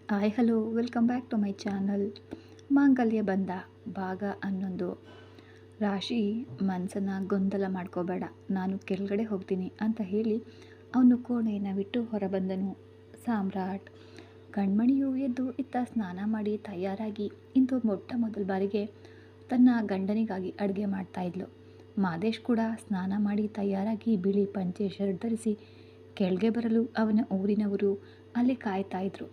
Hi hello welcome back to my channel. Mangalya Bandha ಭಾಗ 11. ರಾಶಿ ಮನಸ್ಸನ್ನು ಗೊಂದಲ ಮಾಡ್ಕೋಬೇಡ, ನಾನು ಕೆಳಗಡೆ ಹೋಗ್ತೀನಿ ಅಂತ ಹೇಳಿ ಅವನು ಕೋಣೆಯನ್ನು ಬಿಟ್ಟು ಹೊರಬಂದನು. ಸಾಮ್ರಾಟ್. ಕಣ್ಮಣಿಯು ಎದ್ದು ಇತ್ತ ಸ್ನಾನ ಮಾಡಿ ತಯಾರಾಗಿ ಇಂದು ಮೊಟ್ಟ ಮೊದಲ ಬಾರಿಗೆ ತನ್ನ ಗಂಡನಿಗಾಗಿ ಅಡುಗೆ ಮಾಡ್ತಾಯಿದ್ಲು. ಮಾದೇಶ್ ಕೂಡ ಸ್ನಾನ ಮಾಡಿ ತಯಾರಾಗಿ ಬಿಳಿ ಪಂಚೆ ಶರ್ಟ್ ಧರಿಸಿ ಕೆಳಗೆ ಬರಲು ಅವನ ಊರಿನವರು ಅಲ್ಲಿ ಕಾಯ್ತಾಯಿದ್ರು.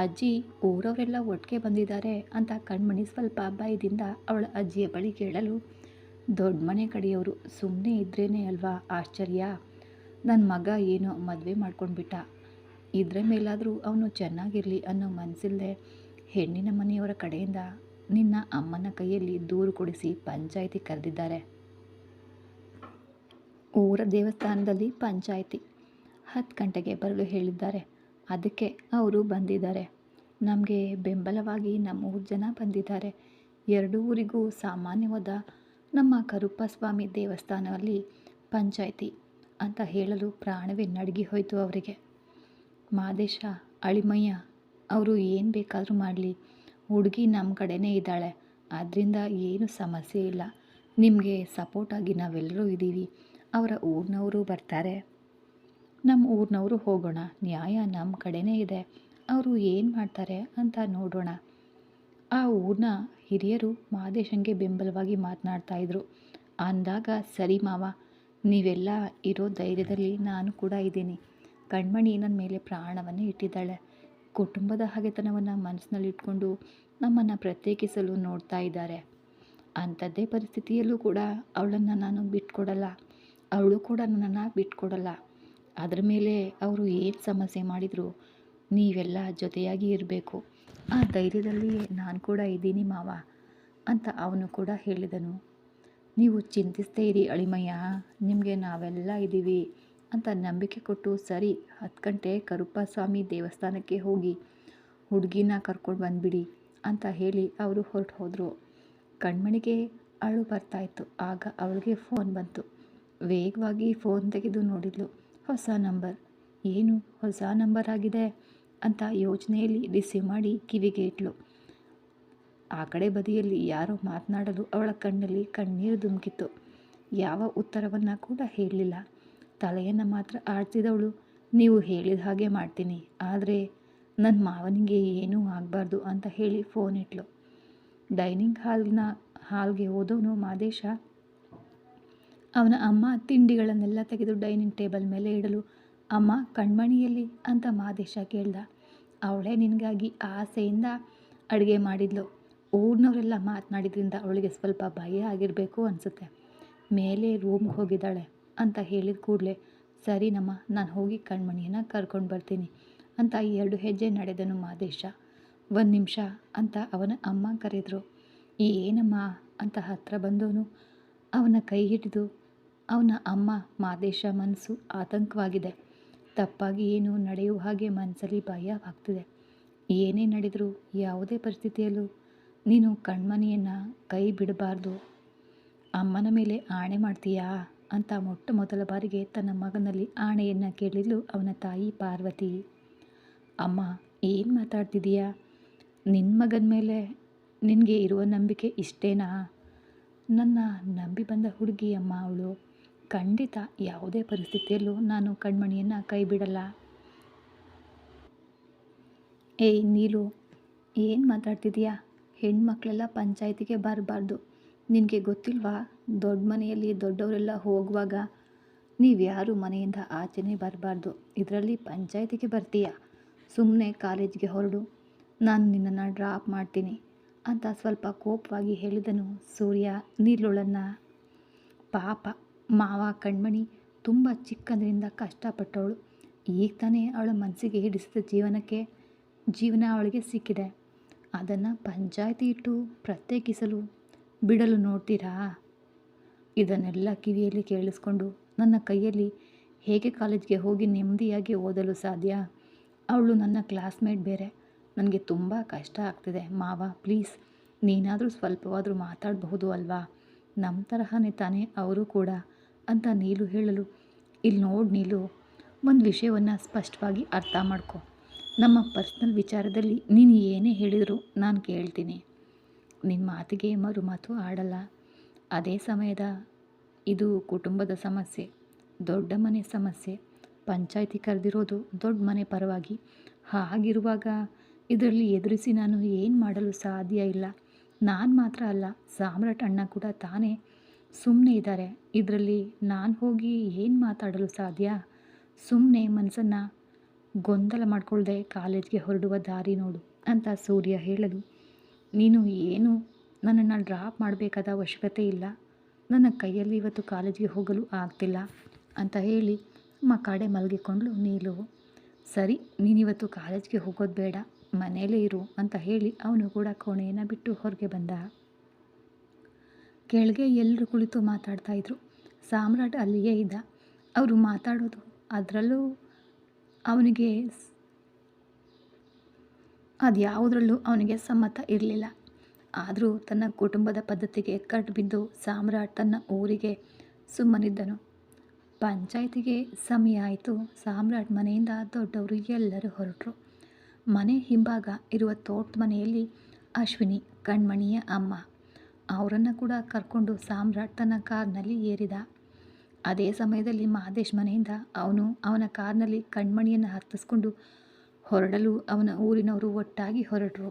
ಅಜ್ಜಿ, ಊರವರೆಲ್ಲ ಒಟ್ಟಿಗೆ ಬಂದಿದ್ದಾರೆ ಅಂತ ಕಣ್ಮಣಿ ಸ್ವಲ್ಪ ಭಯದಿಂದ ಅವಳ ಅಜ್ಜಿಯ ಬಳಿ ಕೇಳಲು, ದೊಡ್ಡ ಮನೆ ಕಡೆಯವರು, ಸುಮ್ಮನೆ ಇದ್ರೇ ಅಲ್ವಾ ಆಶ್ಚರ್ಯ. ನನ್ನ ಮಗ ಏನೋ ಮದುವೆ ಮಾಡ್ಕೊಂಡ್ಬಿಟ್ಟ, ಇದರ ಮೇಲಾದರೂ ಅವನು ಚೆನ್ನಾಗಿರಲಿ ಅನ್ನೋ ಮನಸ್ಸಿಲ್ಲದೆ ಹೆಣ್ಣಿನ ಮನೆಯವರ ಕಡೆಯಿಂದ ನಿನ್ನ ಅಮ್ಮನ ಕೈಯಲ್ಲಿ ದೂರು ಕೊಡಿಸಿ ಪಂಚಾಯಿತಿ ಕರೆದಿದ್ದಾರೆ. ಊರ ದೇವಸ್ಥಾನದಲ್ಲಿ ಪಂಚಾಯಿತಿ 10 ಗಂಟೆಗೆ ಬರಲು ಹೇಳಿದ್ದಾರೆ. ಅದಕ್ಕೆ ಅವರು ಬಂದಿದ್ದಾರೆ. ನಮಗೆ ಬೆಂಬಲವಾಗಿ ನಮ್ಮ ಊರು ಜನ ಬಂದಿದ್ದಾರೆ. 2 ಊರಿಗೂ ಸಾಮಾನ್ಯವಾದ ನಮ್ಮ ಕರುಪ್ಪಸ್ವಾಮಿ ದೇವಸ್ಥಾನದಲ್ಲಿ ಪಂಚಾಯಿತಿ ಅಂತ ಹೇಳಲು ಪ್ರಾಣವೇ ನಡುಗಿ ಹೋಯಿತು ಅವರಿಗೆ. ಮಾದೇಶ, ಅಳಿಮಯ್ಯ ಅವರು ಏನು ಬೇಕಾದರೂ ಮಾಡಲಿ, ಹುಡುಗಿ ನಮ್ಮ ಕಡೆನೇ ಇದ್ದಾಳೆ, ಅದರಿಂದ ಏನು ಸಮಸ್ಯೆ ಇಲ್ಲ. ನಿಮಗೆ ಸಪೋರ್ಟಾಗಿ ನಾವೆಲ್ಲರೂ ಇದ್ದೀವಿ. ಅವರ ಊರಿನವರು ಬರ್ತಾರೆ, ನಮ್ಮ ಊರಿನವರು ಹೋಗೋಣ. ನ್ಯಾಯ ನಮ್ಮ ಕಡೆನೇ ಇದೆ, ಅವರು ಏನು ಮಾಡ್ತಾರೆ ಅಂತ ನೋಡೋಣ. ಆ ಊರಿನ ಹಿರಿಯರು ಮಾದೇಶಂಗೆ ಬೆಂಬಲವಾಗಿ ಮಾತನಾಡ್ತಾಯಿದ್ರು. ಅಂದಾಗ, ಸರಿ ಮಾವ, ನೀವೆಲ್ಲ ಇರೋ ಧೈರ್ಯದಲ್ಲಿ ನಾನು ಕೂಡ ಇದ್ದೀನಿ. ಕಣ್ಮಣಿ ನನ್ನ ಮೇಲೆ ಪ್ರಾಣವನ್ನು ಇಟ್ಟಿದ್ದಾಳೆ. ಕುಟುಂಬದ ಹಗೆತನವನ್ನು ಮನಸ್ಸಿನಲ್ಲಿ ಇಟ್ಕೊಂಡು ನಮ್ಮನ್ನು ಪ್ರತ್ಯೇಕಿಸಲು ನೋಡ್ತಾ ಇದ್ದಾರೆ. ಅಂಥದ್ದೇ ಪರಿಸ್ಥಿತಿಯಲ್ಲೂ ಕೂಡ ಅವಳನ್ನು ನಾನು ಬಿಟ್ಕೊಡಲ್ಲ, ಅವಳು ಕೂಡ ನನ್ನನ್ನು ಬಿಟ್ಕೊಡಲ್ಲ. ಅದರ ಮೇಲೆ ಅವರು ಏನು ಸಮಸ್ಯೆ ಮಾಡಿದರು, ನೀವೆಲ್ಲ ಜೊತೆಯಾಗಿ ಇರಬೇಕು. ಆ ಧೈರ್ಯದಲ್ಲಿ ನಾನು ಕೂಡ ಇದ್ದೀನಿ ಮಾವ ಅಂತ ಅವನು ಕೂಡ ಹೇಳಿದನು. ನೀವು ಚಿಂತಿಸ್ತೇ ಇರಿ ಅಳಿಮಯ್ಯ, ನಿಮಗೆ ನಾವೆಲ್ಲ ಇದ್ದೀವಿ ಅಂತ ನಂಬಿಕೆ ಕೊಟ್ಟು, ಸರಿ 10 ಗಂಟೆ ಕರುಪ್ಪಸ್ವಾಮಿ ದೇವಸ್ಥಾನಕ್ಕೆ ಹೋಗಿ ಹುಡುಗಿನ ಕರ್ಕೊಂಡು ಬಂದುಬಿಡಿ ಅಂತ ಹೇಳಿ ಅವರು ಹೊರಟು ಹೋದರು. ಕಣ್ಮಣಿಗೆ ಅಳು ಬರ್ತಾಯಿತ್ತು. ಆಗ ಅವಳಿಗೆ ಫೋನ್ ಬಂತು. ವೇಗವಾಗಿ ಫೋನ್ ತೆಗೆದು ನೋಡಿದ್ಲು. ಹೊಸ ನಂಬರ್. ಏನು ಹೊಸ ನಂಬರ್ ಆಗಿದೆ ಅಂತ ಯೋಚನೆಯಲ್ಲಿ ರಿಸೀವ್ ಮಾಡಿ ಕಿವಿಗೆ ಇಟ್ಲು. ಆ ಕಡೆ ಬದಿಯಲ್ಲಿ ಯಾರೋ ಮಾತನಾಡಲು ಅವಳ ಕಣ್ಣಲ್ಲಿ ಕಣ್ಣೀರು ಧುಮುಕಿತ್ತು. ಯಾವ ಉತ್ತರವನ್ನು ಕೂಡ ಹೇಳಲಿಲ್ಲ. ತಲೆಯನ್ನು ಮಾತ್ರ ಆಡ್ತಿದ್ದವಳು, ನೀವು ಹೇಳಿದ ಹಾಗೆ ಮಾಡ್ತೀನಿ, ಆದರೆ ನನ್ನ ಮಾವನಿಗೆ ಏನೂ ಆಗಬಾರ್ದು ಅಂತ ಹೇಳಿ ಫೋನ್ ಇಟ್ಲು. ಡೈನಿಂಗ್ ಹಾಲ್ಗೆ ಹೋದವನು ಮಾದೇಶ. ಅವನ ಅಮ್ಮ ತಿಂಡಿಗಳನ್ನೆಲ್ಲ ತೆಗೆದು ಡೈನಿಂಗ್ ಟೇಬಲ್ ಮೇಲೆ ಇಡಲು, ಅಮ್ಮ ಕಣ್ಮಣಿಯಲ್ಲಿ ಅಂತ ಮಾದೇಶ ಕೇಳ್ದ. ಅವಳೇ ನಿನಗಾಗಿ ಆಸೆಯಿಂದ ಅಡುಗೆ ಮಾಡಿದ್ಲು. ಊರಿನವರೆಲ್ಲ ಮಾತನಾಡಿದ್ರಿಂದ ಅವಳಿಗೆ ಸ್ವಲ್ಪ ಭಯ ಆಗಿರಬೇಕು ಅನಿಸುತ್ತೆ. ಮೇಲೆ ರೂಮ್ಗೆ ಹೋಗಿದ್ದಾಳೆ ಅಂತ ಹೇಳಿದ ಕೂಡಲೇ, ಸರಿನಮ್ಮ, ನಾನು ಹೋಗಿ ಕಣ್ಮಣಿಯನ್ನು ಕರ್ಕೊಂಡು ಬರ್ತೀನಿ ಅಂತ 2 ಹೆಜ್ಜೆ ನಡೆದನು ಮಾದೇಶ. 1 ನಿಮಿಷ ಅಂತ ಅವನ ಅಮ್ಮ ಕರೆದರು. ಏನಮ್ಮ ಅಂತ ಹತ್ತಿರ ಬಂದವನು ಅವನ ಕೈ ಹಿಡಿದು, ಅವನ ಅಮ್ಮ ಮಾದೇಶ ಮನಸ್ಸು ಆತಂಕವಾಗಿದೆ. ತಪ್ಪಾಗಿ ಏನು ನಡೆಯುವ ಹಾಗೆ ಮನಸ್ಸಲ್ಲಿ ಭಯವಾಗ್ತಿದೆ. ಏನೇ ನಡೆದರೂ ಯಾವುದೇ ಪರಿಸ್ಥಿತಿಯಲ್ಲೂ ನೀನು ಕಣ್ಮಣಿಯನ್ನು ಕೈ ಬಿಡಬಾರ್ದು. ಅಮ್ಮನ ಮೇಲೆ ಆಣೆ ಮಾಡ್ತೀಯಾ ಅಂತ ಮೊಟ್ಟ ಮೊದಲ ಬಾರಿಗೆ ತನ್ನ ಮಗನಲ್ಲಿ ಆಣೆಯನ್ನು ಕೇಳಿದ್ಲು ಅವನ ತಾಯಿ ಪಾರ್ವತಿ. ಅಮ್ಮ, ಏನು ಮಾತಾಡ್ತಿದೀಯಾ? ನಿನ್ನ ಮಗನ ಮೇಲೆ ನಿನಗೆ ಇರುವ ನಂಬಿಕೆ ಇಷ್ಟೇನಾ? ನನ್ನ ನಂಬಿ ಬಂದ ಹುಡುಗಿ ಅಮ್ಮ ಅವಳು. ಖಂಡಿತ ಯಾವುದೇ ಪರಿಸ್ಥಿತಿಯಲ್ಲೂ ನಾನು ಕಣ್ಮಣಿಯನ್ನು ಕೈ ಬಿಡಲ್ಲ. ಏಯ್ ನೀಲು, ಏನು ಮಾತಾಡ್ತಿದೀಯಾ? ಹೆಣ್ಮಕ್ಳೆಲ್ಲ ಪಂಚಾಯಿತಿಗೆ ಬರಬಾರ್ದು. ನಿನಗೆ ಗೊತ್ತಿಲ್ವಾ? ದೊಡ್ಡ ಮನೆಯಲ್ಲಿ ದೊಡ್ಡವರೆಲ್ಲ ಹೋಗುವಾಗ ನೀವ್ಯಾರು ಮನೆಯಿಂದ ಆಚೆನೇ ಬರಬಾರ್ದು. ಇದರಲ್ಲಿ ಪಂಚಾಯಿತಿಗೆ ಬರ್ತೀಯ? ಸುಮ್ಮನೆ ಕಾಲೇಜಿಗೆ ಹೊರಡು, ನಾನು ನಿನ್ನನ್ನು ಡ್ರಾಪ್ ಮಾಡ್ತೀನಿ ಅಂತ ಸ್ವಲ್ಪ ಕೋಪವಾಗಿ ಹೇಳಿದನು ಸೂರ್ಯ ನೀಲುಳನ್ನು. ಪಾಪ ಮಾವ, ಕಣ್ಮಣಿ ತುಂಬ ಚಿಕ್ಕಂದಿನಿಂದ ಕಷ್ಟಪಟ್ಟವಳು. ಈಗ ತಾನೇ ಅವಳ ಮನಸ್ಸಿಗೆ ಹಿಡಿಸಿದ ಜೀವನ ಅವಳಿಗೆ ಸಿಕ್ಕಿದೆ. ಅದನ್ನು ಪಂಚಾಯಿತಿ ಇಟ್ಟು ಪ್ರತ್ಯೇಕಿಸಲು ಬಿಡಲು ನೋಡ್ತೀರಾ? ಇದನ್ನೆಲ್ಲ ಕಿವಿಯಲ್ಲಿ ಕೇಳಿಸ್ಕೊಂಡು ನನ್ನ ಕೈಯಲ್ಲಿ ಹೇಗೆ ಕಾಲೇಜ್ಗೆ ಹೋಗಿ ನೆಮ್ಮದಿಯಾಗಿ ಓದಲು ಸಾಧ್ಯ? ಅವಳು ನನ್ನ ಕ್ಲಾಸ್ಮೇಟ್ ಬೇರೆ. ನನಗೆ ತುಂಬ ಕಷ್ಟ ಆಗ್ತಿದೆ ಮಾವ, ಪ್ಲೀಸ್ ನೀನಾದರೂ ಸ್ವಲ್ಪವಾದರೂ ಮಾತಾಡಬಹುದು ಅಲ್ವಾ? ನಮ್ಮ ತರಹನೇ ತಾನೇ ಅವರು ಕೂಡ ಅಂತ ನೀಲು ಹೇಳಲು, ಇಲ್ಲಿ ನೋಡಿ ನೀಲು, ಒಂದು ವಿಷಯವನ್ನು ಸ್ಪಷ್ಟವಾಗಿ ಅರ್ಥ ಮಾಡ್ಕೊ. ನಮ್ಮ ಪರ್ಸ್ನಲ್ ವಿಚಾರದಲ್ಲಿ ನೀನು ಏನೇ ಹೇಳಿದರೂ ನಾನು ಕೇಳ್ತೀನಿ. ನಿನ್ನ ಮಾತಿಗೆ ಮರು ಮಾತು ಆಡಲ್ಲ. ಅದೇ ಸಮಯದ ಇದು ಕುಟುಂಬದ ಸಮಸ್ಯೆ, ದೊಡ್ಡ ಮನೆ ಸಮಸ್ಯೆ. ಪಂಚಾಯಿತಿ ಕರೆದಿರೋದು ದೊಡ್ಡ ಮನೆ ಪರವಾಗಿ. ಹಾಗಿರುವಾಗ ಇದರಲ್ಲಿ ಎದುರಿಸಿ ನಾನು ಏನು ಮಾಡಲು ಸಾಧ್ಯ ಇಲ್ಲ. ನಾನು ಮಾತ್ರ ಅಲ್ಲ, ಸಾಮ್ರಾಟ್ ಅಣ್ಣ ಕೂಡ ತಾನೇ ಸುಮ್ಮನೆ ಇದ್ದಾರೆ. ಇದರಲ್ಲಿ ನಾನು ಹೋಗಿ ಏನು ಮಾತಾಡಲು ಸಾಧ್ಯ? ಸುಮ್ಮನೆ ಮನಸ್ಸನ್ನು ಗೊಂದಲ ಮಾಡಿಕೊಳ್ಳದೆ ಕಾಲೇಜ್ಗೆ ಹೊರಡುವ ದಾರಿ ನೋಡು ಅಂತ ಸೂರ್ಯ ಹೇಳಲು, ನೀನು ಏನು ನನ್ನನ್ನು ಡ್ರಾಪ್ ಮಾಡಬೇಕಾದ ಅವಶ್ಯಕತೆ ಇಲ್ಲ. ನನ್ನ ಕೈಯಲ್ಲಿ ಇವತ್ತು ಕಾಲೇಜಿಗೆ ಹೋಗಲು ಆಗ್ತಿಲ್ಲ ಅಂತ ಹೇಳಿ ಕಡೆ ಮಲಗಿಕೊಂಡ್ಳು ನೀಲು. ಸರಿ, ನೀನಿವತ್ತು ಕಾಲೇಜ್ಗೆ ಹೋಗೋದು ಬೇಡ, ಮನೆಯಲ್ಲೇ ಇರು ಅಂತ ಹೇಳಿ ಅವನು ಕೂಡ ಕೋಣೆಯನ್ನು ಬಿಟ್ಟು ಹೊರಗೆ ಬಂದ. ಕೆಳಗೆ ಎಲ್ಲರೂ ಕುಳಿತು ಮಾತಾಡ್ತಾಯಿದ್ರು. ಸಾಮ್ರಾಟ್ ಅಲ್ಲಿಯೇ ಇದ್ದ. ಅವರು ಮಾತಾಡೋದು ಅದರಲ್ಲೂ ಅವನಿಗೆ ಅದ್ಯಾವುದರಲ್ಲೂ ಅವನಿಗೆ ಸಮ್ಮತ ಇರಲಿಲ್ಲ. ಆದರೂ ತನ್ನ ಕುಟುಂಬದ ಪದ್ಧತಿಗೆ ಕಟ್ ಬಿದ್ದು ಸಾಮ್ರಾಟ್ ತನ್ನ ಊರಿಗೆ ಸುಮ್ಮನಿದ್ದನು. ಪಂಚಾಯಿತಿಗೆ ಸಮಯ ಆಯಿತು. ಸಾಮ್ರಾಟ್ ಮನೆಯಿಂದ ದೊಡ್ಡವರು ಎಲ್ಲರೂ ಹೊರಟರು. ಮನೆ ಹಿಂಭಾಗ ಇರುವ ತೋಟದ ಮನೆಯಲ್ಲಿ ಅಶ್ವಿನಿ, ಕಣ್ಮಣಿಯ ಅಮ್ಮ, ಅವರನ್ನು ಕೂಡ ಕರ್ಕೊಂಡು ಸಾಮ್ರಾಟ್ ತನ್ನ ಕಾರ್ನಲ್ಲಿ ಏರಿದ. ಅದೇ ಸಮಯದಲ್ಲಿ ಮಹದೇಶ್ ಮನೆಯಿಂದ ಅವನ ಕಾರ್ನಲ್ಲಿ ಕಣ್ಮಣಿಯನ್ನು ಹತ್ತಿಸ್ಕೊಂಡು ಹೊರಡಲು ಅವನ ಊರಿನವರು ಒಟ್ಟಾಗಿ ಹೊರಟರು.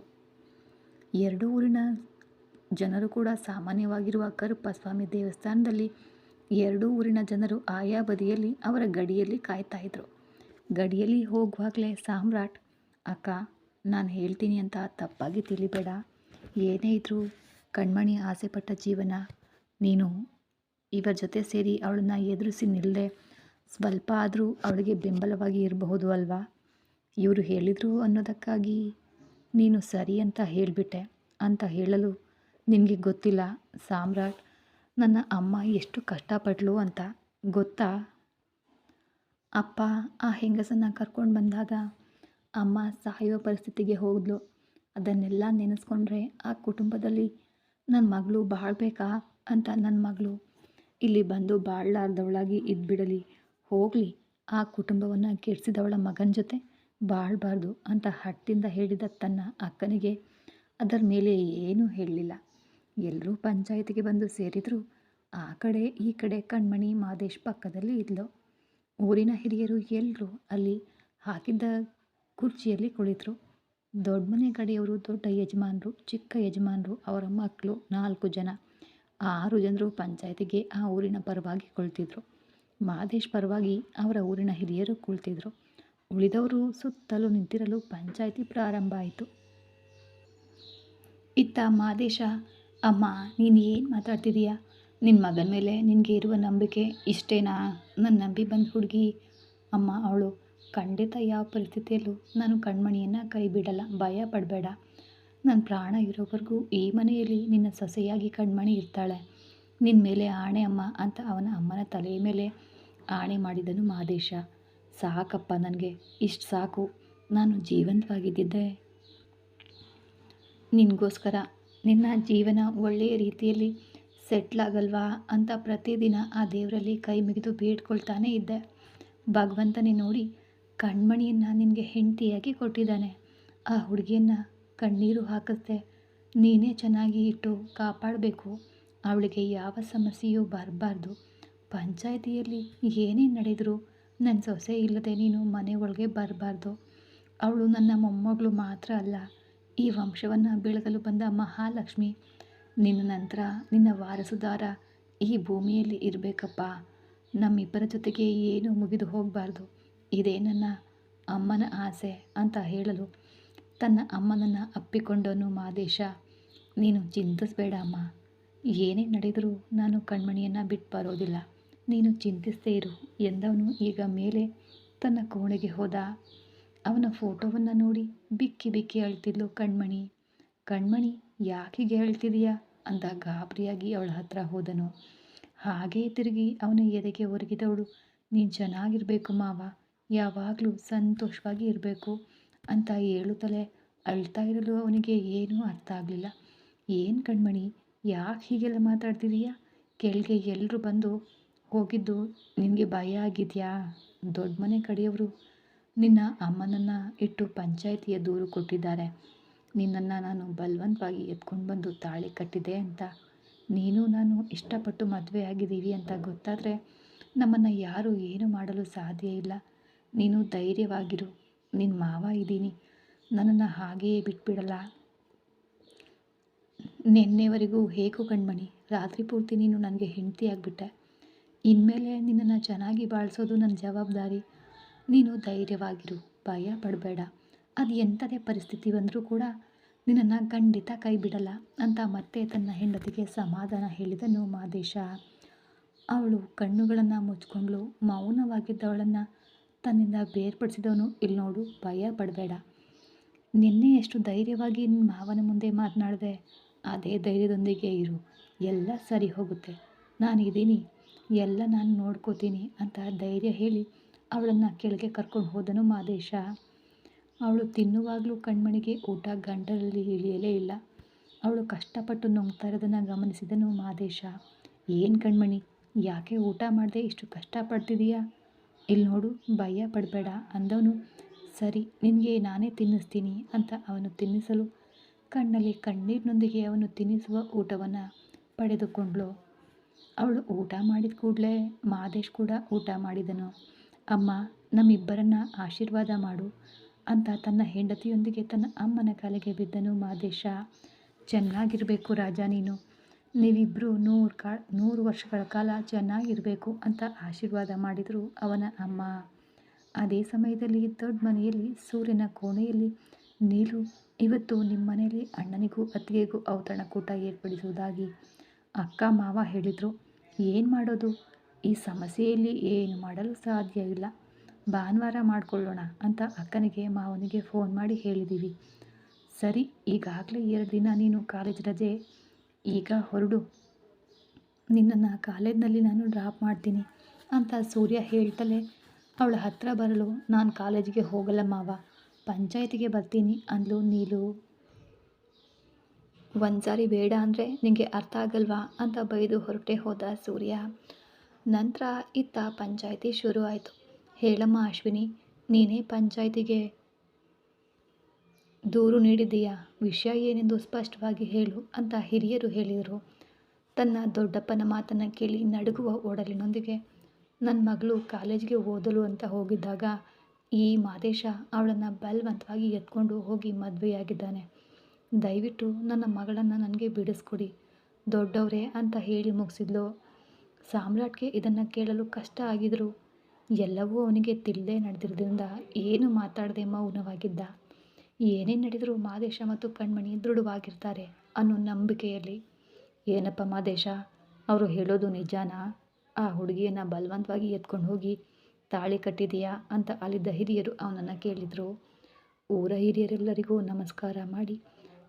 ಎರಡೂ ಊರಿನ ಜನರು ಕೂಡ ಸಾಮಾನ್ಯವಾಗಿರುವ ಕರುಪ್ಪಸ್ವಾಮಿ ದೇವಸ್ಥಾನದಲ್ಲಿ ಎರಡೂ ಊರಿನ ಜನರು ಆಯಾ ಬದಿಯಲ್ಲಿ ಅವರ ಗಡಿಯಲ್ಲಿ ಕಾಯ್ತಾಯಿದ್ರು. ಗಡಿಯಲ್ಲಿ ಹೋಗುವಾಗಲೇ ಸಾಮ್ರಾಟ್, ಅಕ್ಕ, ನಾನು ಹೇಳ್ತೀನಿ ಅಂತ ತಪ್ಪಾಗಿ ತಿಳಿಬೇಡ. ಏನೇ ಇದ್ರೂ ಕಣ್ಮಣಿ ಆಸೆಪಟ್ಟ ಜೀವನ. ನೀನು ಇವರ ಜೊತೆ ಸೇರಿ ಅವಳನ್ನು ಎದುರಿಸಿ ನಿಲ್ಲದೆ ಸ್ವಲ್ಪ ಆದರೂ ಅವಳಿಗೆ ಬೆಂಬಲವಾಗಿ ಇರಬಹುದು ಅಲ್ವಾ? ಇವರು ಹೇಳಿದರು ಅನ್ನೋದಕ್ಕಾಗಿ ನೀನು ಸರಿ ಅಂತ ಹೇಳಿಬಿಟ್ಟೆ ಅಂತ ಹೇಳಲು, ನಿನಗೆ ಗೊತ್ತಿಲ್ಲ ಸಾಮ್ರಾಟ್, ನನ್ನ ಅಮ್ಮ ಎಷ್ಟು ಕಷ್ಟಪಟ್ಲು ಅಂತ ಗೊತ್ತಾ? ಅಪ್ಪ ಆ ಹೆಂಗಸನ್ನು ಕರ್ಕೊಂಡು ಬಂದಾಗ ಅಮ್ಮ ಸಾಯುವ ಪರಿಸ್ಥಿತಿಗೆ ಹೋದ್ಲು. ಅದನ್ನೆಲ್ಲ ನೆನೆಸ್ಕೊಂಡ್ರೆ ಆ ಕುಟುಂಬದಲ್ಲಿ ನನ್ನ ಮಗಳು ಬಾಳ್ಬೇಕಾ ಅಂತ ನನ್ನ ಮಗಳು ಇಲ್ಲಿ ಬಂದು ಬಾಳಲಾರ್ದವಳಾಗಿ ಇದ್ಬಿಡಲಿ, ಹೋಗಲಿ, ಆ ಕುಟುಂಬವನ್ನು ಕೆಡಿಸಿದವಳ ಮಗನ ಜೊತೆ ಬಾಳಬಾರ್ದು ಅಂತ ಹಟ್ಟಿಂದ ಹೇಳಿದ ತನ್ನ ಅಕ್ಕನಿಗೆ ಅದರ ಮೇಲೆ ಏನೂ ಹೇಳಲಿಲ್ಲ. ಎಲ್ಲರೂ ಪಂಚಾಯಿತಿಗೆ ಬಂದು ಸೇರಿದ್ರು. ಆ ಕಡೆ ಈ ಕಡೆ ಕಣ್ಮಣಿ ಮಾದೇಶ್ ಪಕ್ಕದಲ್ಲಿ ಇದ್ಲು. ಊರಿನ ಹಿರಿಯರು ಎಲ್ಲರೂ ಅಲ್ಲಿ ಹಾಕಿದ್ದ ಕುರ್ಚಿಯಲ್ಲಿ ಕುಳಿತರು. ದೊಡ್ಡ ಮನೆ ಕಡೆಯವರು, ದೊಡ್ಡ ಯಜಮಾನರು, ಚಿಕ್ಕ ಯಜಮಾನರು, ಅವರ ಮಕ್ಕಳು 4 ಜನ, 6 ಜನರು ಪಂಚಾಯಿತಿಗೆ ಆ ಊರಿನ ಪರವಾಗಿ ಕುಳಿತಿದ್ರು. ಮಾದೇಶ್ ಪರವಾಗಿ ಅವರ ಊರಿನ ಹಿರಿಯರು ಕುಳಿತಿದ್ರು. ಉಳಿದವರು ಸುತ್ತಲೂ ನಿಂತಿರಲು ಪಂಚಾಯಿತಿ ಪ್ರಾರಂಭ ಆಯಿತು. ಇತ್ತ ಮಾದೇಶ, ಅಮ್ಮ, ನೀನು ಏನು ಮಾತಾಡ್ತಿದೀಯಾ? ನಿನ್ನ ಮಗನ ಮೇಲೆ ನಿನಗೆ ಇರುವ ನಂಬಿಕೆ ಇಷ್ಟೇನಾ? ನನ್ನ ನಂಬಿ ಬಂದ ಹುಡುಗಿ ಅಮ್ಮ ಅವಳು. ಖಂಡಿತ ಯಾವ ಪರಿಸ್ಥಿತಿಯಲ್ಲೂ ನಾನು ಕಣ್ಮಣಿಯನ್ನು ಕೈ ಬಿಡಲ್ಲ, ಭಯ ಪಡಬೇಡ. ನನ್ನ ಪ್ರಾಣ ಇರೋವರೆಗೂ ಈ ಮನೆಯಲ್ಲಿ ನಿನ್ನ ಸೊಸೆಯಾಗಿ ಕಣ್ಮಣಿ ಇರ್ತಾಳೆ. ನಿನ್ನ ಮೇಲೆ ಆಣೆ ಅಮ್ಮ ಅಂತ ಅವನ ಅಮ್ಮನ ತಲೆಯ ಮೇಲೆ ಆಣೆ ಮಾಡಿದನು ಮಾದೇಶ. ಸಾಕಪ್ಪ, ನನಗೆ ಇಷ್ಟು ಸಾಕು. ನಾನು ಜೀವಂತವಾಗಿದ್ದಿದ್ದೆ ನಿನಗೋಸ್ಕರ. ನಿನ್ನ ಜೀವನ ಒಳ್ಳೆಯ ರೀತಿಯಲ್ಲಿ ಸೆಟ್ಲಾಗಲ್ವಾ ಅಂತ ಪ್ರತಿದಿನ ಆ ದೇವರಲ್ಲಿ ಕೈ ಮುಗಿದು ಬೇಡ್ಕೊಳ್ತಾನೆ ಇದ್ದೆ. ಭಗವಂತನೇ ನೋಡಿ ಕಣ್ಮಣಿಯನ್ನು ನಿನಗೆ ಹೆಂಡತಿಯಾಗಿ ಕೊಟ್ಟಿದ್ದಾನೆ. ಆ ಹುಡುಗಿಯನ್ನು ಕಣ್ಣೀರು ಹಾಕಿಸ್ದೆ ನೀನೇ ಚೆನ್ನಾಗಿ ಇಟ್ಟು ಕಾಪಾಡಬೇಕು. ಅವಳಿಗೆ ಯಾವ ಸಮಸ್ಯೆಯೂ ಬರಬಾರ್ದು. ಪಂಚಾಯಿತಿಯಲ್ಲಿ ಏನೇ ನಡೆದರೂ ನನ್ನ ಸೊಸೆ ಇಲ್ಲದೆ ನೀನು ಮನೆ ಒಳಗೆ ಬರಬಾರ್ದು. ಅವಳು ನನ್ನ ಮೊಮ್ಮಗಳು ಮಾತ್ರ ಅಲ್ಲ, ಈ ವಂಶವನ್ನು ಬೆಳಗಲು ಬಂದ ಮಹಾಲಕ್ಷ್ಮಿ. ನಿನ್ನ ನಂತರ ನಿನ್ನ ವಾರಸುದಾರ ಈ ಭೂಮಿಯಲ್ಲಿ ಇರಬೇಕಪ್ಪ. ನಮ್ಮಿಬ್ಬರ ಜೊತೆಗೆ ಏನೂ ಮುಗಿದು ಹೋಗಬಾರ್ದು. ಇದೇ ನನ್ನ ಅಮ್ಮನ ಆಸೆ ಅಂತ ಹೇಳಲು ತನ್ನ ಅಮ್ಮನನ್ನು ಅಪ್ಪಿಕೊಂಡವನು ಮಾದೇಶ. ನೀನು ಚಿಂತಿಸಬೇಡ ಅಮ್ಮ, ಏನೇ ನಡೆದರೂ ನಾನು ಕಣ್ಮಣಿಯನ್ನು ಬಿಟ್ಟು ಬರೋದಿಲ್ಲ, ನೀನು ಚಿಂತಿಸದೇ ಇರು ಎಂದವನು ಈಗ ಮೇಲೆ ತನ್ನ ಕೋಣೆಗೆ ಹೋದ. ಅವನ ಫೋಟೋವನ್ನು ನೋಡಿ ಬಿಕ್ಕಿ ಬಿಕ್ಕಿ ಅಳ್ತಿದ್ಲು ಕಣ್ಮಣಿ. ಕಣ್ಮಣಿ, ಯಾಕಿಗೆ ಹೇಳ್ತಿದೀಯಾ ಅಂತ ಗಾಬರಿಯಾಗಿ ಅವಳ ಹತ್ರ ಹೋದನು. ಹಾಗೇ ತಿರುಗಿ ಅವನ ಎದೆಗೆ ಒರಗಿದವಳು, ನೀನು ಚೆನ್ನಾಗಿರಬೇಕು ಮಾವ, ಯಾವಾಗಲೂ ಸಂತೋಷವಾಗಿ ಇರಬೇಕು ಅಂತ ಹೇಳುತ್ತಲೇ ಅಳ್ತಾ ಇರಲು ಅವನಿಗೆ ಏನೂ ಅರ್ಥ ಆಗಲಿಲ್ಲ. ಏನು ಕಣ್ಮಣಿ, ಯಾಕೆ ಹೀಗೆಲ್ಲ ಮಾತಾಡ್ತಿದೀಯಾ? ಕೆಳಗೆ ಎಲ್ಲರೂ ಬಂದು ಹೋಗಿದ್ದು ನಿನಗೆ ಭಯ ಆಗಿದೆಯಾ? ದೊಡ್ಡ ಮನೆ ಕಡೆಯವರು ನಿನ್ನ ಅಮ್ಮನನ್ನು ಇಟ್ಟು ಪಂಚಾಯಿತಿಯ ದೂರು ಕೊಟ್ಟಿದ್ದಾರೆ. ನಿನ್ನನ್ನು ನಾನು ಬಲವಂತವಾಗಿ ಎತ್ಕೊಂಡು ಬಂದು ತಾಳಿ ಕಟ್ಟಿದೆ ಅಂತ. ನೀನು ನಾನು ಇಷ್ಟಪಟ್ಟು ಮದುವೆ ಆಗಿದ್ದೀವಿ ಅಂತ ಗೊತ್ತಾದರೆ ನಮ್ಮನ್ನು ಯಾರೂ ಏನು ಮಾಡಲು ಸಾಧ್ಯ ಇಲ್ಲ. ನೀನು ಧೈರ್ಯವಾಗಿರು. ನಿನ್ನ ಮಾವ ಇದ್ದೀನಿ. ನನ್ನನ್ನು ಹಾಗೆಯೇ ಬಿಟ್ಬಿಡಲ್ಲ. ನಿನ್ನೆವರೆಗೂ ಹೇಗೂ ಕಣ್ಮಣಿ, ರಾತ್ರಿ ಪೂರ್ತಿ ನೀನು ನನಗೆ ಹೆಂಡತಿ ಆಗಿಬಿಟ್ಟೆ. ಇನ್ಮೇಲೆ ನಿನ್ನನ್ನು ಚೆನ್ನಾಗಿ ಬಾಳಿಸೋದು ನನ್ನ ಜವಾಬ್ದಾರಿ. ನೀನು ಧೈರ್ಯವಾಗಿರು, ಭಯ ಪಡಬೇಡ. ಅದು ಎಂಥದೇ ಪರಿಸ್ಥಿತಿ ಬಂದರೂ ಕೂಡ ನಿನ್ನನ್ನು ಖಂಡಿತ ಕೈ ಬಿಡಲ್ಲ ಅಂತ ಮತ್ತೆ ತನ್ನ ಹೆಂಡತಿಗೆ ಸಮಾಧಾನ ಹೇಳಿದನು ಮಾದೇಶ. ಅವಳು ಕಣ್ಣುಗಳನ್ನು ಮುಚ್ಕೊಂಡ್ಳು. ಮೌನವಾಗಿದ್ದವಳನ್ನು ತನ್ನಿಂದ ಬೇರ್ಪಡಿಸಿದವನು, ಇಲ್ಲಿ ನೋಡು, ಭಯ ಪಡಬೇಡ. ನಿನ್ನೆ ಎಷ್ಟು ಧೈರ್ಯವಾಗಿ ನಿನ್ನ ಮಾವನ ಮುಂದೆ ಮಾತನಾಡಿದೆ, ಅದೇ ಧೈರ್ಯದೊಂದಿಗೆ ಇರು. ಎಲ್ಲ ಸರಿ ಹೋಗುತ್ತೆ. ನಾನಿದ್ದೀನಿ, ಎಲ್ಲ ನಾನು ನೋಡ್ಕೋತೀನಿ ಅಂತ ಧೈರ್ಯ ಹೇಳಿ ಅವಳನ್ನು ಕೆಳಗೆ ಕರ್ಕೊಂಡು ಹೋದನು ಮಾದೇಶ. ಅವಳು ತಿನ್ನುವಾಗಲೂ ಕಣ್ಮಣಿಗೆ ಊಟ ಗಂಟಲಲ್ಲಿ ಇಳಿಯಲೇ ಇಲ್ಲ. ಅವಳು ಕಷ್ಟಪಟ್ಟು ನುಂಗ್ತಾ ಇರೋದನ್ನು ಗಮನಿಸಿದನು ಮಾದೇಶ. ಏನು ಕಣ್ಮಣಿ, ಯಾಕೆ ಊಟ ಮಾಡದೆ ಇಷ್ಟು ಕಷ್ಟಪಡ್ತಿದೀಯಾ? ಇಲ್ಲಿ ನೋಡು, ಭಯ ಪಡಬೇಡ ಅಂದವನು. ಸರಿ, ನಿನಗೆ ನಾನೇ ತಿನ್ನಿಸ್ತೀನಿ ಅಂತ ಅವನು ತಿನ್ನಿಸಲು ಕಣ್ಣಲ್ಲಿ ಕಣ್ಣೀರಿನೊಂದಿಗೆ ಅವನು ತಿನ್ನಿಸುವ ಊಟವನ್ನು ಪಡೆದುಕೊಂಡ್ಳು. ಅವಳು ಊಟ ಮಾಡಿದ ಕೂಡಲೇ ಮಾದೇಶ್ ಕೂಡ ಊಟ ಮಾಡಿದನು. ಅಮ್ಮ, ನಮ್ಮಿಬ್ಬರನ್ನ ಆಶೀರ್ವಾದ ಮಾಡು ಅಂತ ತನ್ನ ಹೆಂಡತಿಯೊಂದಿಗೆ ತನ್ನ ಅಮ್ಮನ ಕಾಲಿಗೆ ಬಿದ್ದನು ಮಾದೇಶ. ಚೆನ್ನಾಗಿರಬೇಕು ರಾಜ, ನೀವಿಬ್ಬರು 100 ವರ್ಷಗಳ ಕಾಲ ಚೆನ್ನಾಗಿರಬೇಕು ಅಂತ ಆಶೀರ್ವಾದ ಮಾಡಿದರು ಅವನ ಅಮ್ಮ. ಅದೇ ಸಮಯದಲ್ಲಿ ದೊಡ್ಡ ಮನೆಯಲ್ಲಿ ಸೂರ್ಯನ ಕೋಣೆಯಲ್ಲಿ ನೀಲು, ಇವತ್ತು ನಿಮ್ಮ ಮನೆಯಲ್ಲಿ ಅಣ್ಣನಿಗೂ ಅತ್ತಿಗೆಗೂ ಔತಣಕೂಟ ಏರ್ಪಡಿಸುವುದಾಗಿ ಅಕ್ಕ ಮಾವ ಹೇಳಿದರು. ಏನು ಮಾಡೋದು? ಈ ಸಮಸ್ಯೆಯಲ್ಲಿ ಏನು ಮಾಡಲು ಸಾಧ್ಯ ಇಲ್ಲ. ಭಾನುವಾರ ಮಾಡಿಕೊಳ್ಳೋಣ ಅಂತ ಅಕ್ಕನಿಗೆ ಮಾವನಿಗೆ ಫೋನ್ ಮಾಡಿ ಹೇಳಿದ್ದೀವಿ. ಸರಿ, ಈಗಾಗಲೇ 2 ದಿನ ನೀನು ಕಾಲೇಜ್ ರಜೆ, ಈಗ ಹೊರಡು. ನಿನ್ನನ್ನು ಕಾಲೇಜ್ನಲ್ಲಿ ನಾನು ಡ್ರಾಪ್ ಮಾಡ್ತೀನಿ ಅಂತ ಸೂರ್ಯ ಹೇಳ್ತಲೇ ಅವಳ ಹತ್ರ ಬರಲು, ನಾನು ಕಾಲೇಜಿಗೆ ಹೋಗಲ್ಲ ಮಾವ, ಪಂಚಾಯತಿಗೆ ಬರ್ತೀನಿ ಅಂದ್ಲು ನೀಲು. ಒಂದ್ಸಾರಿ ಬೇಡ ಅಂದರೆ ನಿನಗೆ ಅರ್ಥ ಆಗಲ್ವಾ ಅಂತ ಬೈದು ಹೊರಟೆ ಹೋದ ಸೂರ್ಯ. ನಂತರ ಇತ್ತ ಪಂಚಾಯಿತಿ ಶುರು ಆಯಿತು. ಹೇಳಮ್ಮ ಅಶ್ವಿನಿ, ನೀನೇ ಪಂಚಾಯಿತಿಗೆ ದೂರು ನೀಡಿದ್ದೀಯಾ? ವಿಷಯ ಏನೆಂದು ಸ್ಪಷ್ಟವಾಗಿ ಹೇಳು ಅಂತ ಹಿರಿಯರು ಹೇಳಿದರು. ತನ್ನ ದೊಡ್ಡಪ್ಪನ ಮಾತನ್ನು ಕೇಳಿ ನಡುಗುವ ಒಡಲಿನೊಂದಿಗೆ, ನನ್ನ ಮಗಳು ಕಾಲೇಜಿಗೆ ಓದಲು ಅಂತ ಹೋಗಿದ್ದಾಗ ಈ ಮಾದೇಶ ಅವಳನ್ನು ಬಲವಂತವಾಗಿ ಎತ್ಕೊಂಡು ಹೋಗಿ ಮದುವೆಯಾಗಿದ್ದಾನೆ. ದಯವಿಟ್ಟು ನನ್ನ ಮಗಳನ್ನು ನನಗೆ ಬಿಡಿಸ್ಕೊಡಿ, ದೊಡ್ಡವರೇ ಅಂತ ಹೇಳಿ ಮುಗಿಸಿದ್ಲು. ಸಾಮ್ರಾಟ್ಗೆ ಇದನ್ನು ಕೇಳಲು ಕಷ್ಟ ಆಗಿದ್ರು. ಎಲ್ಲವೂ ಅವನಿಗೆ ತಿಳಿದೇ ನಡೆದಿರೋದ್ರಿಂದ ಏನು ಮಾತಾಡದೆ ಮೌನವಾಗಿದ್ದ. ಏನೇ ನಡೆದರೂ ಮಾದೇಶ ಮತ್ತು ಕಣ್ಮಣಿ ದೃಢವಾಗಿರ್ತಾರೆ ಅನ್ನೋ ನಂಬಿಕೆಯಲ್ಲಿ. ಏನಪ್ಪ ಮಾದೇಶ, ಅವರು ಹೇಳೋದು ನಿಜಾನಾ? ಆ ಹುಡುಗಿಯನ್ನು ಬಲವಂತವಾಗಿ ಎತ್ಕೊಂಡು ಹೋಗಿ ತಾಳಿ ಕಟ್ಟಿದೆಯಾ ಅಂತ ಅಲ್ಲಿದ್ದ ಹಿರಿಯರು ಅವನನ್ನು ಕೇಳಿದರು. ಊರ ಹಿರಿಯರೆಲ್ಲರಿಗೂ ನಮಸ್ಕಾರ ಮಾಡಿ,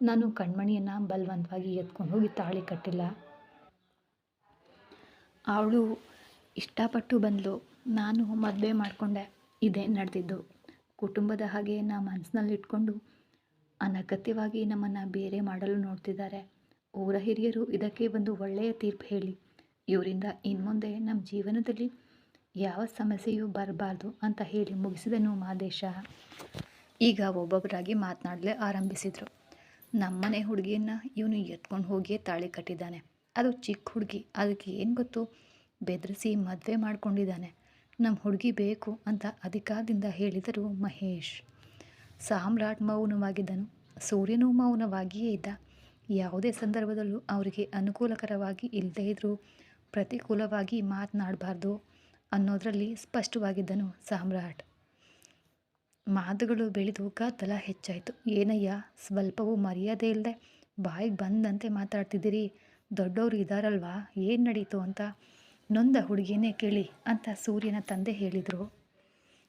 ನಾನು ಕಣ್ಮಣಿಯನ್ನು ಬಲವಂತವಾಗಿ ಎತ್ಕೊಂಡು ಹೋಗಿ ತಾಳಿ ಕಟ್ಟಿಲ್ಲ. ಅವಳು ಇಷ್ಟಪಟ್ಟು ಬಂದಳು, ನಾನು ಮದುವೆ ಮಾಡಿಕೊಂಡೆ. ಇದೇ ನಡೆದಿದ್ದು. ಕುಟುಂಬದ ಹಾಗೆ ಮನಸ್ಸಿನಲ್ಲಿಟ್ಕೊಂಡು ಅನಗತ್ಯವಾಗಿ ನಮ್ಮನ್ನು ಬೇರೆ ಮಾಡಲು ನೋಡ್ತಿದ್ದಾರೆ. ಊರ ಹಿರಿಯರು ಇದಕ್ಕೆ ಒಂದು ಒಳ್ಳೆಯ ತೀರ್ಪು ಹೇಳಿ, ಇವರಿಂದ ಇನ್ಮುಂದೆ ನಮ್ಮ ಜೀವನದಲ್ಲಿ ಯಾವ ಸಮಸ್ಯೆಯೂ ಬರಬಾರ್ದು ಅಂತ ಹೇಳಿ ಮುಗಿಸಿದನು ಮಾದೇಶ. ಈಗ ಒಬ್ಬೊಬ್ಬರಾಗಿ ಮಾತನಾಡಲೇ ಆರಂಭಿಸಿದರು. ನಮ್ಮನೆ ಹುಡುಗಿಯನ್ನು ಇವನು ಎತ್ಕೊಂಡು ಹೋಗಿಯೇ ತಾಳಿ ಕಟ್ಟಿದ್ದಾನೆ. ಅದು ಚಿಕ್ಕ ಹುಡುಗಿ, ಅದಕ್ಕೆ ಏನು ಗೊತ್ತು? ಬೆದರಿಸಿ ಮದುವೆ ಮಾಡ್ಕೊಂಡಿದ್ದಾನೆ. ನಮ್ಮ ಹುಡುಗಿ ಬೇಕು ಅಂತ ಅಧಿಕಾರದಿಂದ ಹೇಳಿದರು ಮಹೇಶ್. ಸಾಮ್ರಾಟ್ ಮೌನವಾಗಿದ್ದನು. ಸೂರ್ಯನೂ ಮೌನವಾಗಿಯೇ ಇದ್ದ. ಯಾವುದೇ ಸಂದರ್ಭದಲ್ಲೂ ಅವರಿಗೆ ಅನುಕೂಲಕರವಾಗಿ ಇಲ್ಲದೇ ಇದ್ದರೂ ಪ್ರತಿಕೂಲವಾಗಿ ಮಾತನಾಡಬಾರ್ದು ಅನ್ನೋದರಲ್ಲಿ ಸ್ಪಷ್ಟವಾಗಿದ್ದನು ಸಾಮ್ರಾಟ್. ಮಾತುಗಳು ಬೆಳೆದು ಗದ್ದಲ ಹೆಚ್ಚಾಯಿತು. ಏನಯ್ಯ, ಸ್ವಲ್ಪವೂ ಮರ್ಯಾದೆ ಇಲ್ಲದೆ ಬಾಯಿಗೆ ಬಂದಂತೆ ಮಾತಾಡ್ತಿದ್ದೀರಿ? ದೊಡ್ಡವರು ಇದ್ದಾರಲ್ವಾ, ಏನು ನಡೀತು ಅಂತ ನೊಂದ ಹುಡುಗಿಯನ್ನೇ ಕೇಳಿ ಅಂತ ಸೂರ್ಯನ ತಂದೆ ಹೇಳಿದರು.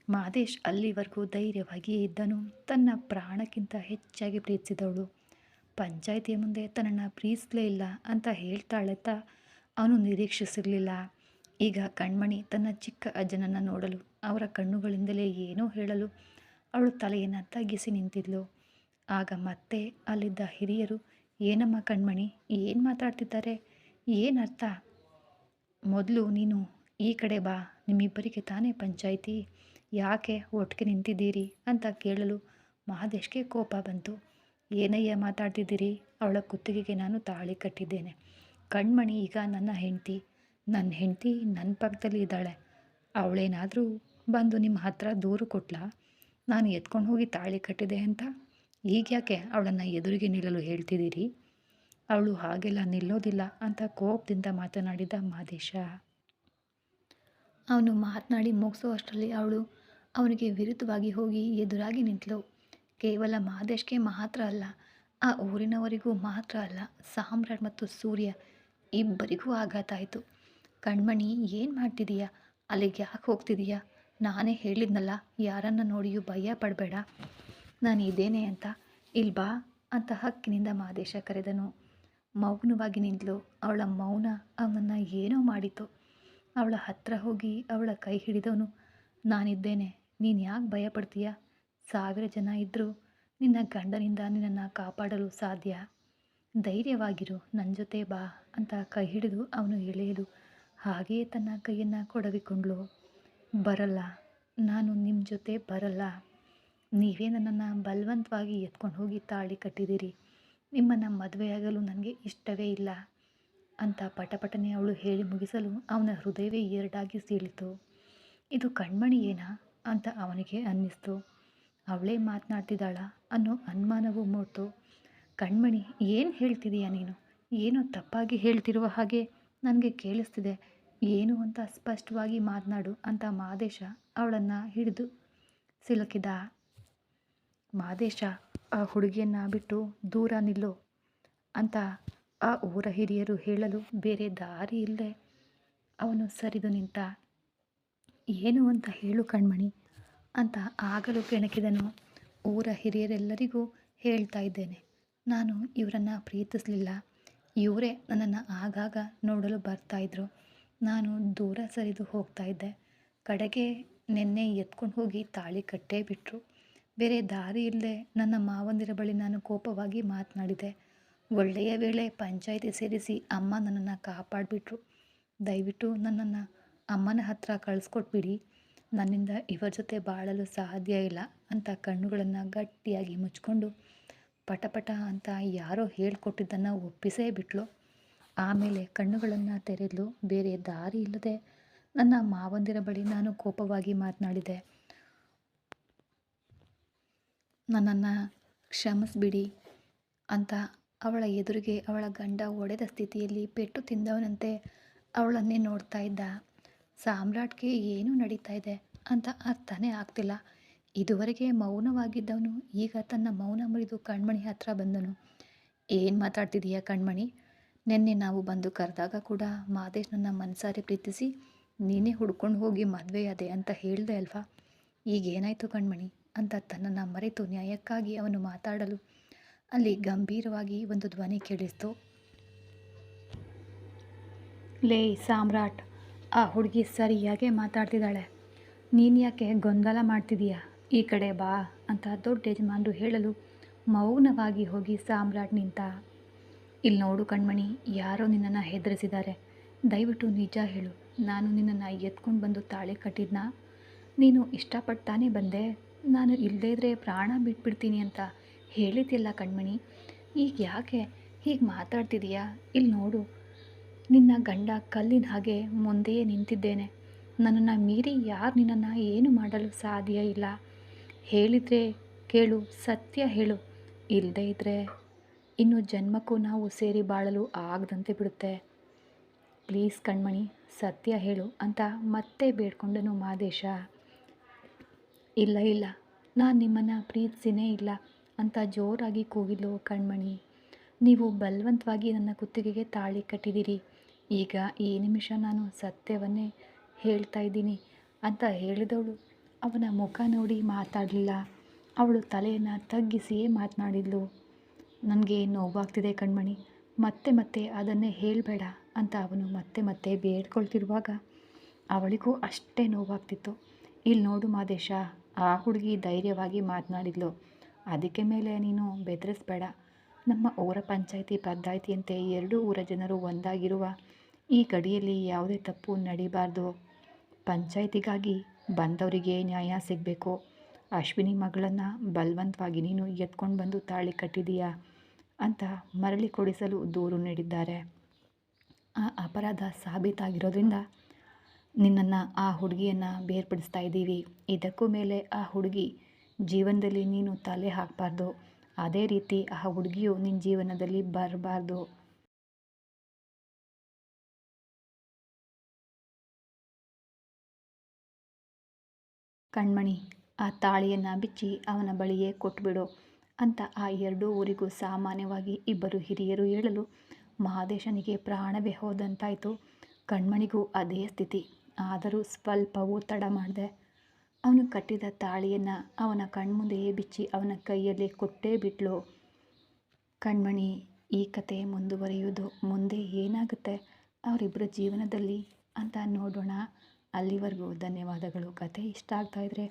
ಮಾದೇಶ್ ಅಲ್ಲಿವರೆಗೂ ಧೈರ್ಯವಾಗಿಯೇ ಇದ್ದನು. ತನ್ನ ಪ್ರಾಣಕ್ಕಿಂತ ಹೆಚ್ಚಾಗಿ ಪ್ರೀತಿಸಿದವಳು ಪಂಚಾಯಿತಿಯ ಮುಂದೆ ತನ್ನನ್ನು ಪ್ರೀತಿಸಲೇ ಇಲ್ಲ ಅಂತ ಹೇಳ್ತಾಳೆಂತ ಅವನು ನಿರೀಕ್ಷಿಸಿರಲಿಲ್ಲ. ಈಗ ಕಣ್ಮಣಿ ತನ್ನ ಚಿಕ್ಕ ಅಜ್ಜನನ್ನು ನೋಡಲು, ಅವರ ಕಣ್ಣುಗಳಿಂದಲೇ ಏನೋ ಹೇಳಲು ಅವಳು ತಲೆಯನ್ನು ತಗ್ಗಿಸಿ ನಿಂತಿದ್ಲು. ಆಗ ಮತ್ತೆ ಅಲ್ಲಿದ್ದ ಹಿರಿಯರು, ಏನಮ್ಮ ಕಣ್ಮಣಿ, ಏನು ಮಾತಾಡ್ತಿದ್ದಾರೆ? ಏನರ್ಥ? ಮೊದಲು ನೀನು ಈ ಕಡೆ ಬಾ, ನಿಮ್ಮಿಬ್ಬರಿಗೆ ತಾನೇ ಪಂಚಾಯಿತಿ, ಯಾಕೆ ಒಟ್ಟಿಗೆ ನಿಂತಿದ್ದೀರಿ ಅಂತ ಕೇಳಲು ಮಹದೇಶ್ಗೆ ಕೋಪ ಬಂತು. ಏನಯ್ಯ ಮಾತಾಡ್ತಿದ್ದೀರಿ? ಅವಳ ಕುತ್ತಿಗೆಗೆ ನಾನು ತಾಳಿ ಕಟ್ಟಿದ್ದೇನೆ. ಕಣ್ಮಣಿ ಈಗ ನನ್ನ ಹೆಂಡತಿ. ನನ್ನ ಹೆಂಡತಿ ನನ್ನ ಪಕ್ಕದಲ್ಲಿ ಇದ್ದಾಳೆ. ಅವಳೇನಾದರೂ ಬಂದು ನಿಮ್ಮ ಹತ್ರ ದೂರು ಕೊಟ್ಲಾ ನಾನು ಎತ್ಕೊಂಡು ಹೋಗಿ ತಾಳಿ ಕಟ್ಟಿದೆ ಅಂತ? ಈಗ ಯಾಕೆ ಅವಳನ್ನು ಎದುರಿಗೆ ನಿಲ್ಲಲು ಹೇಳ್ತಿದ್ದೀರಿ? ಅವಳು ಹಾಗೆಲ್ಲ ನಿಲ್ಲೋದಿಲ್ಲ ಅಂತ ಕೋಪದಿಂದ ಮಾತನಾಡಿದ ಮಹದೇಶ. ಅವನು ಮಾತನಾಡಿ ಮುಗಿಸೋ ಅಷ್ಟರಲ್ಲಿ ಅವಳು ಅವನಿಗೆ ವಿರುದ್ಧವಾಗಿ ಹೋಗಿ ಎದುರಾಗಿ ನಿಂತಳು. ಕೇವಲ ಮಹದೇಶ್ಗೆ ಮಾತ್ರ ಅಲ್ಲ, ಆ ಊರಿನವರಿಗೂ ಮಾತ್ರ ಅಲ್ಲ, ಸಾಮ್ರಾಟ್ ಮತ್ತು ಸೂರ್ಯ ಇಬ್ಬರಿಗೂ ಆಘಾತ ಆಯಿತು. ಕಣ್ಮಣಿ, ಏನು ಮಾಡ್ತಿದೀಯಾ? ಅಲ್ಲಿಗೆ ಯಾಕೆ ಹೋಗ್ತಿದೀಯಾ? ನಾನೇ ಹೇಳಿದ್ನಲ್ಲ, ಯಾರನ್ನ ನೋಡಿಯೂ ಭಯ ಪಡಬೇಡ, ನಾನು ಇದ್ದೇನೆ ಅಂತ. ಇಲ್ಬಾ ಅಂತ ಹಕ್ಕಿನಿಂದ ಮಹದೇಶ ಕರೆದನು. ಮೌನವಾಗಿ ನಿಂತಳು. ಅವಳ ಮೌನ ಅವನನ್ನು ಏನೋ ಮಾಡಿತು. ಅವಳ ಹತ್ರ ಹೋಗಿ ಅವಳ ಕೈ ಹಿಡಿದವನು, ನಾನಿದ್ದೇನೆ, ನೀನು ಯಾಕೆ ಭಯ ಪಡ್ತೀಯ? 1000 ಜನ ಇದ್ದರೂ ನಿನ್ನ ಗಂಡನಿಂದ ನಿನ್ನನ್ನು ಕಾಪಾಡಲು ಸಾಧ್ಯ. ಧೈರ್ಯವಾಗಿರು, ನನ್ನ ಜೊತೆ ಬಾ ಅಂತ ಕೈ ಹಿಡಿದು ಅವನು ಎಳೆಯಲು ಹಾಗೆಯೇ ತನ್ನ ಕೈಯನ್ನು ಕೊಡವಿಕೊಂಡ್ಳು. ಬರಲ್ಲ, ನಾನು ನಿಮ್ಮ ಜೊತೆ ಬರಲ್ಲ. ನೀವೇ ನನ್ನನ್ನು ಬಲವಂತವಾಗಿ ಎತ್ಕೊಂಡು ಹೋಗಿ ತಾಳಿ ಕಟ್ಟಿದ್ದೀರಿ. ನಿಮ್ಮನ್ನು ಮದುವೆಯಾಗಲು ನನಗೆ ಇಷ್ಟವೇ ಇಲ್ಲ ಅಂತ ಪಟಪಟನೆ ಅವಳು ಹೇಳಿ ಮುಗಿಸಲು ಅವನ ಹೃದಯವೇ ಎರಡಾಗಿ ಸೀಳಿತು. ಇದು ಕಣ್ಮಣಿ ಏನಾ ಅಂತ ಅವನಿಗೆ ಅನ್ನಿಸ್ತು. ಅವಳೇ ಮಾತನಾಡ್ತಿದ್ದಾಳ ಅನ್ನೋ ಅನುಮಾನವೂ ಮೂಡ್ತು. ಕಣ್ಮಣಿ, ಏನು ಹೇಳ್ತಿದೀಯ ನೀನು? ಏನೋ ತಪ್ಪಾಗಿ ಹೇಳ್ತಿರುವ ಹಾಗೆ ನನಗೆ ಕೇಳಿಸ್ತಿದೆ. ಏನು ಅಂತ ಸ್ಪಷ್ಟವಾಗಿ ಮಾತನಾಡು ಅಂತ ಮಹದೇಶ ಅವಳನ್ನು ಹಿಡಿದು ಸಿಲುಕಿದ. ಮಹದೇಶ ಆ ಹುಡುಗಿಯನ್ನು ಬಿಟ್ಟು ದೂರ ನಿಲ್ಲು ಅಂತ ಆ ಊರ ಹಿರಿಯರು ಹೇಳಲು ಬೇರೆ ದಾರಿ ಇಲ್ಲದೆ ಅವನು ಸರಿದು ನಿಂತ. ಏನು ಅಂತ ಹೇಳು ಕಣ್ಮಣಿ ಅಂತ ಆಗಲು ಕೆಣಕಿದನು. ಊರ ಹಿರಿಯರೆಲ್ಲರಿಗೂ ಹೇಳ್ತಾ ಇದ್ದೇನೆ, ನಾನು ಇವರನ್ನು ಪ್ರೀತಿಸಲಿಲ್ಲ. ಇವರೇ ನನ್ನನ್ನು ಆಗಾಗ ನೋಡಲು ಬರ್ತಾಯಿದ್ರು. ನಾನು ದೂರ ಸರಿದು ಹೋಗ್ತಾ ಇದ್ದೆ. ಕಡೆಗೆ ನೆನ್ನೆ ಎತ್ಕೊಂಡು ಹೋಗಿ ತಾಳಿ ಕಟ್ಟೇ ಬಿಟ್ಟರು. ಬೇರೆ ದಾರಿ ಇಲ್ಲದೆ ನನ್ನ ಮಾವಂದಿರ ಬಳಿ ನಾನು ಕೋಪವಾಗಿ ಮಾತನಾಡಿದೆ. ಒಳ್ಳೆಯ ವೇಳೆ ಪಂಚಾಯಿತಿ ಸೇರಿಸಿ ಅಮ್ಮ ನನ್ನನ್ನು ಕಾಪಾಡಿಬಿಟ್ರು. ದಯವಿಟ್ಟು ನನ್ನನ್ನು ಅಮ್ಮನ ಹತ್ರ ಕಳಿಸ್ಕೊಟ್ಬಿಡಿ. ನನ್ನಿಂದ ಇವರ ಜೊತೆ ಬಾಳಲು ಸಾಧ್ಯ ಇಲ್ಲ ಅಂತ ಕಣ್ಣುಗಳನ್ನು ಗಟ್ಟಿಯಾಗಿ ಮುಚ್ಕೊಂಡು ಪಟಪಟ ಅಂತ ಯಾರೋ ಹೇಳ್ಕೊಟ್ಟಿದ್ದನ್ನು ಒಪ್ಪಿಸೇ ಬಿಟ್ಲು. ಆಮೇಲೆ ಕಣ್ಣುಗಳನ್ನು ತೆರೆದಲು. ಬೇರೆ ದಾರಿ ಇಲ್ಲದೆ ನನ್ನ ಮಾವಂದಿರ ಬಳಿ ನಾನು ಕೋಪವಾಗಿ ಮಾತನಾಡಿದೆ. ನನ್ನನ್ನು ಕ್ಷಮಿಸ್ಬಿಡಿ ಅಂತ ಅವಳ ಎದುರಿಗೆ ಅವಳ ಗಂಡ ಒಡೆದ ಸ್ಥಿತಿಯಲ್ಲಿ ಪೆಟ್ಟು ತಿಂದವನಂತೆ ಅವಳನ್ನೇ ನೋಡ್ತಾ ಇದ್ದ. ಸಾಮ್ರಾಟ್ಗೆ ಏನು ನಡೀತಾ ಇದೆ ಅಂತ ಅರ್ಥನೇ ಆಗ್ತಿಲ್ಲ. ಇದುವರೆಗೆ ಮೌನವಾಗಿದ್ದವನು ಈಗ ತನ್ನ ಮೌನ ಮುರಿದು ಕಣ್ಮಣಿ ಹತ್ರ ಬಂದನು. ಏನು ಮಾತಾಡ್ತಿದೀಯ ಕಣ್ಮಣಿ? ನಿನ್ನೆ ನಾವು ಬಂದು ಕರೆದಾಗ ಕೂಡ ಮಹದೇಶ್ ನನ್ನ ಮನಸಾರೆ ಪ್ರೀತಿಸಿ ನೀನೇ ಹುಡ್ಕೊಂಡು ಹೋಗಿ ಮದುವೆಯಾದೆ ಅಂತ ಹೇಳಿದೆ ಅಲ್ವಾ? ಈಗೇನಾಯಿತು ಕಣ್ಮಣಿ ಅಂತ ತನ್ನನ್ನು ಮರೆತು ನ್ಯಾಯಕ್ಕಾಗಿ ಅವನು ಮಾತಾಡಲು ಅಲ್ಲಿ ಗಂಭೀರವಾಗಿ ಒಂದು ಧ್ವನಿ ಕೇಳಿಸ್ತು. ಲೇ ಸಾಮ್ರಾಟ್, ಆ ಹುಡುಗಿ ಸರಿಯಾಗೆ ಮಾತಾಡ್ತಿದ್ದಾಳೆ. ನೀನು ಯಾಕೆ ಗೊಂದಲ ಮಾಡ್ತಿದೀಯಾ? ಈ ಕಡೆ ಬಾ ಅಂತ ದೊಡ್ಡ ಯಜಮಾನರು ಹೇಳಲು ಮೌನವಾಗಿ ಹೋಗಿ ಸಾಮ್ರಾಟ್ ನಿಂತ. ಇಲ್ಲಿ ನೋಡು ಕಣ್ಮಣಿ, ಯಾರೋ ನಿನ್ನನ್ನು ಹೆದರಿಸಿದ್ದಾರೆ. ದಯವಿಟ್ಟು ನಿಜ ಹೇಳು, ನಾನು ನಿನ್ನನ್ನು ಎತ್ಕೊಂಡು ಬಂದು ತಾಳಿ ಕಟ್ಟಿದ್ನಾ? ನೀನು ಇಷ್ಟಪಟ್ಟಾನೇ ಬಂದೆ. ನಾನು ಇಲ್ಲದೇ ಇದ್ದರೆ ಪ್ರಾಣ ಬಿಟ್ಬಿಡ್ತೀನಿ ಅಂತ ಹೇಳಿದ್ಯಲ್ಲ ಕಣ್ಮಣಿ. ಈಗ ಯಾಕೆ ಹೀಗೆ ಮಾತಾಡ್ತಿದೀಯಾ? ಇಲ್ಲಿ ನೋಡು, ನಿನ್ನ ಗಂಡ ಕಲ್ಲಿನ ಹಾಗೆ ಮುಂದೆಯೇ ನಿಂತಿದ್ದೇನೆ. ನನ್ನನ್ನು ಮೀರಿ ಯಾರು ನಿನ್ನನ್ನು ಏನು ಮಾಡಲು ಸಾಧ್ಯ ಇಲ್ಲ. ಹೇಳಿದರೆ ಕೇಳು, ಸತ್ಯ ಹೇಳು. ಇಲ್ಲದೇ ಇದ್ದರೆ ಇನ್ನು ಜನ್ಮಕ್ಕೂ ನಾವು ಸೇರಿ ಬಾಳಲು ಆಗದಂತೆ ಬಿಡುತ್ತೆ. ಪ್ಲೀಸ್ ಕಣ್ಮಣಿ, ಸತ್ಯ ಹೇಳು ಅಂತ ಮತ್ತೆ ಬೇಡ್ಕೊಂಡನು ಮಹದೇಶ. ಇಲ್ಲ ಇಲ್ಲ, ನಾನು ನಿಮ್ಮನ್ನು ಪ್ರೀತಿಸಿನೇ ಇಲ್ಲ ಅಂತ ಜೋರಾಗಿ ಕೂಗಿದ್ಲು ಕಣ್ಮಣಿ. ನೀವು ಬಲವಂತವಾಗಿ ನನ್ನ ಕುತ್ತಿಗೆಗೆ ತಾಳಿ ಕಟ್ಟಿದ್ದೀರಿ. ಈಗ ಈ ನಿಮಿಷ ನಾನು ಸತ್ಯವನ್ನೇ ಹೇಳ್ತಾ ಇದ್ದೀನಿ ಅಂತ ಹೇಳಿದವಳು ಅವನ ಮುಖ ನೋಡಿ ಮಾತಾಡಲಿಲ್ಲ. ಅವಳು ತಲೆಯನ್ನು ತಗ್ಗಿಸಿಯೇ ಮಾತನಾಡಿದ್ಲು. ನನಗೆ ನೋವಾಗ್ತಿದೆ ಕಣ್ಮಣಿ, ಮತ್ತೆ ಮತ್ತೆ ಅದನ್ನೇ ಹೇಳಬೇಡ ಅಂತ ಅವನು ಮತ್ತೆ ಮತ್ತೆ ಬೇಡ್ಕೊಳ್ತಿರುವಾಗ ಅವಳಿಗೂ ಅಷ್ಟೇ ನೋವಾಗ್ತಿತ್ತು. ಇಲ್ಲಿ ನೋಡು ಮಹದೇಶ, ಆ ಹುಡುಗಿ ಧೈರ್ಯವಾಗಿ ಮಾತನಾಡಿದ್ಲು. ಅದಕ್ಕೆ ಮೇಲೆ ನೀನು ಬೆದರಿಸ್ಬೇಡ. ನಮ್ಮ ಊರ ಪಂಚಾಯಿತಿ ಪದ್ಧತಿಯಂತೆ 2 ಊರ ಜನರು ಒಂದಾಗಿರುವ ಈ ಗಡಿಯಲ್ಲಿ ಯಾವುದೇ ತಪ್ಪು ನಡೀಬಾರ್ದು. ಪಂಚಾಯಿತಿಗಾಗಿ ಬಂದವರಿಗೆ ನ್ಯಾಯ ಸಿಗಬೇಕು. ಅಶ್ವಿನಿ ಮಗಳನ್ನು ಬಲವಂತವಾಗಿ ನೀನು ಎತ್ಕೊಂಡು ಬಂದು ತಾಳಿ ಕಟ್ಟಿದೀಯಾ ಅಂತ ಮರಳಿ ಕೊಡಿಸಲು ದೂರು ನೀಡಿದ್ದಾರೆ. ಆ ಅಪರಾಧ ಸಾಬೀತಾಗಿರೋದ್ರಿಂದ ನಿನ್ನನ್ನು ಆ ಹುಡುಗಿಯನ್ನು ಬೇರ್ಪಡಿಸ್ತಾ ಇದ್ದೀವಿ. ಇದಕ್ಕೂ ಮೇಲೆ ಆ ಹುಡುಗಿ ಜೀವನದಲ್ಲಿ ನೀನು ತಲೆ ಹಾಕಬಾರ್ದು. ಅದೇ ರೀತಿ ಆ ಹುಡುಗಿಯು ನಿನ್ನ ಜೀವನದಲ್ಲಿ ಬರಬಾರ್ದು. ಕಣ್ಮಣಿ, ಆ ತಾಳಿಯನ್ನು ಬಿಚ್ಚಿ ಅವನ ಬಳಿಯೇ ಕೊಟ್ಬಿಡು ಅಂತ ಆ ಎರಡೂ ಊರಿಗೂ ಸಾಮಾನ್ಯವಾಗಿ ಇಬ್ಬರು ಹಿರಿಯರು ಹೇಳಲು ಮಹಾದೇಶನಿಗೆ ಪ್ರಾಣವೇ ಹೋದಂತಾಯಿತು. ಕಣ್ಮಣಿಗೂ ಅದೇ ಸ್ಥಿತಿ. ಆದರೂ ಸ್ವಲ್ಪವೂ ತಡ ಮಾಡದೆ ಅವನು ಕಟ್ಟಿದ ತಾಳಿಯನ್ನು ಅವನ ಕಣ್ಮುಂದೆಯೇ ಬಿಚ್ಚಿ ಅವನ ಕೈಯಲ್ಲೇ ಕೊಟ್ಟೇ ಬಿಟ್ಲು. ಕಣ್ಮಣಿ, ಈ ಕತೆ ಮುಂದುವರಿಯುವುದು. ಮುಂದೆ ಏನಾಗುತ್ತೆ ಅವರಿಬ್ಬರ ಜೀವನದಲ್ಲಿ ಅಂತ ನೋಡೋಣ. ಅಲ್ಲಿವರೆಗೂ ಧನ್ಯವಾದಗಳು. ಕತೆ ಇಷ್ಟ ಆಗ್ತಾಯಿದ್ರೆ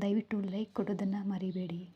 ದಯವಿಟ್ಟು ಲೈಕ್ ಕೊಡೋದನ್ನು ಮರಿಬೇಡಿ.